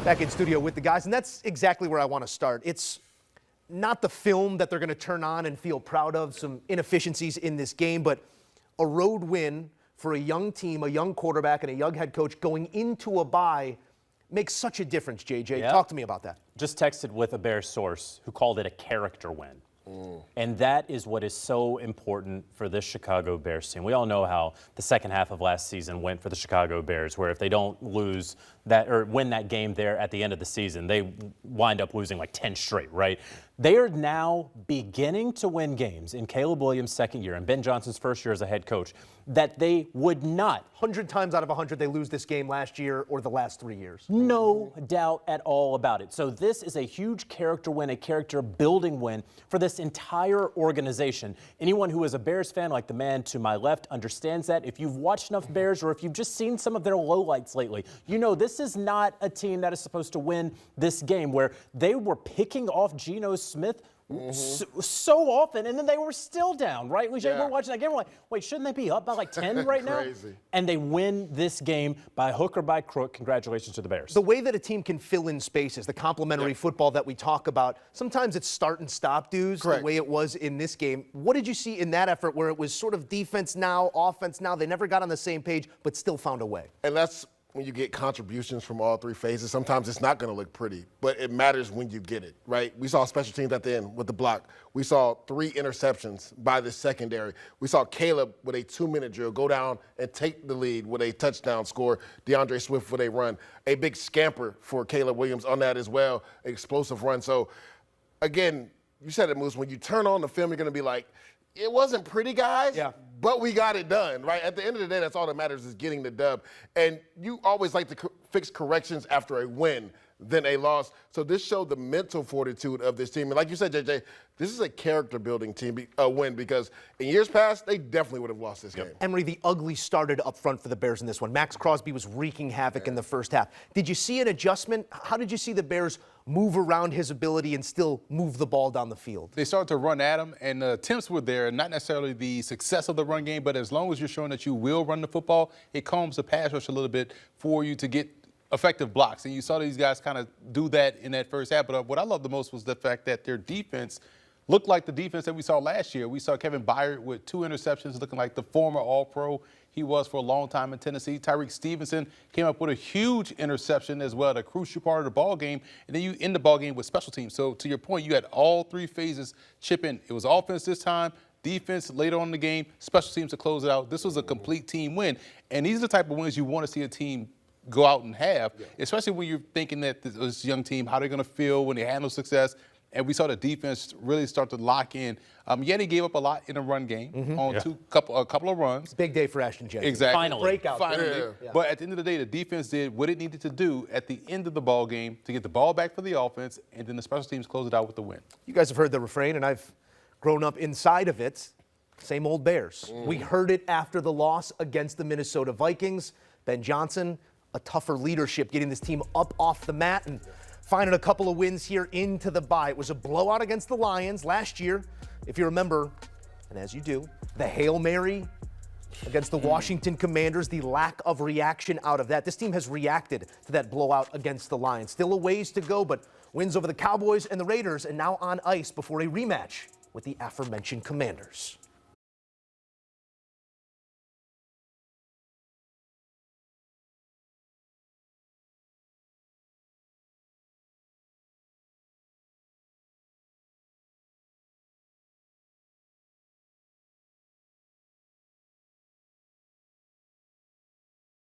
Back in studio with the guys, and that's exactly where I want to start. It's not the film that they're going to turn on and feel proud of, some inefficiencies in this game, but a road win for a young team, a young quarterback, and a young head coach going into a bye makes such a difference, JJ. Yeah. Talk to me about that. Just texted with a Bears source who called it a character win. And that is what is so important for this Chicago Bears team. We all know how the second half of last season went for the Chicago Bears, where if they don't lose that or win that game there at the end of the season, they wind up losing like 10 straight, right? They are now beginning to win games in Caleb Williams' second year and Ben Johnson's first year as a head coach that they would not. 100 times out of 100 they lose this game last year or the last 3 years. No doubt at all about it. So this is a huge character win, a character building win for this entire organization. Anyone who is a Bears fan, like the man to my left, understands that. If you've watched enough Bears or if you've just seen some of their lowlights lately, you know this is not a team that is supposed to win this game, where they were picking off Geno Smith so often, and then they were still down, right? We're watching that game, we're like, wait, shouldn't they be up by like 10 right now? And they win this game by hook or by crook. Congratulations to the Bears. The way that a team can fill in spaces, the complementary football that we talk about, sometimes it's start and stop, Douz, the way it was in this game. What did you see in that effort where it was sort of defense now, offense now, they never got on the same page, but still found a way? And that's when you get contributions from all three phases. Sometimes it's not going to look pretty, but it matters when you get it, right? We saw special teams at the end with the block. We saw 3 interceptions by the secondary. We saw Caleb with a 2-minute drill go down and take the lead with a touchdown score. DeAndre Swift with a run. A big scamper for Caleb Williams on that as well, explosive run. So, again, you said it, Moose, when you turn on the film, you're going to be like, it wasn't pretty, guys, but we got it done, right? At the end of the day, that's all that matters is getting the dub. And you always like to fix corrections after a win than a loss. So this showed the mental fortitude of this team. And like you said, JJ, this is a character-building team win, because in years past, they definitely would have lost this game. Emory, the ugly started up front for the Bears in this one. Max Crosby was wreaking havoc in the first half. Did you see an adjustment? How did you see the Bears move around his ability and still move the ball down the field? They started to run at him, and the attempts were there. Not necessarily the success of the run game, but as long as you're showing that you will run the football, it calms the pass rush a little bit for you to get effective blocks. And you saw these guys kind of do that in that first half. But what I loved the most was the fact that their defense looked like the defense that we saw last year. We saw Kevin Byard with 2 interceptions, looking like the former All-Pro he was for a long time in Tennessee. Tyreek Stevenson came up with a huge interception as well, the crucial part of the ball game. And then you end the ball game with special teams. So to your point, you had all 3 phases chip in. It was offense this time, defense later on in the game, special teams to close it out. This was a complete team win. And these are the type of wins you want to see a team go out and have, especially when you're thinking that this young team, how they're going to feel when they handle success. And we saw the defense really start to lock in. They gave up a lot in the run game on a couple of runs. Big day for Ashton Jenkins. Exactly. Finally. Breakout. But at the end of the day, the defense did what it needed to do at the end of the ball game to get the ball back for the offense, and then the special teams closed it out with the win. You guys have heard the refrain, and I've grown up inside of it. Same old Bears. We heard it after the loss against the Minnesota Vikings. Ben Johnson, a tougher leadership, getting this team up off the mat and finding a couple of wins here into the bye. It was a blowout against the Lions last year, if you remember, and as you do, the Hail Mary against the Washington Commanders, the lack of reaction out of that. This team has reacted to that blowout against the Lions. Still a ways to go, but wins over the Cowboys and the Raiders, and now on ice before a rematch with the aforementioned Commanders.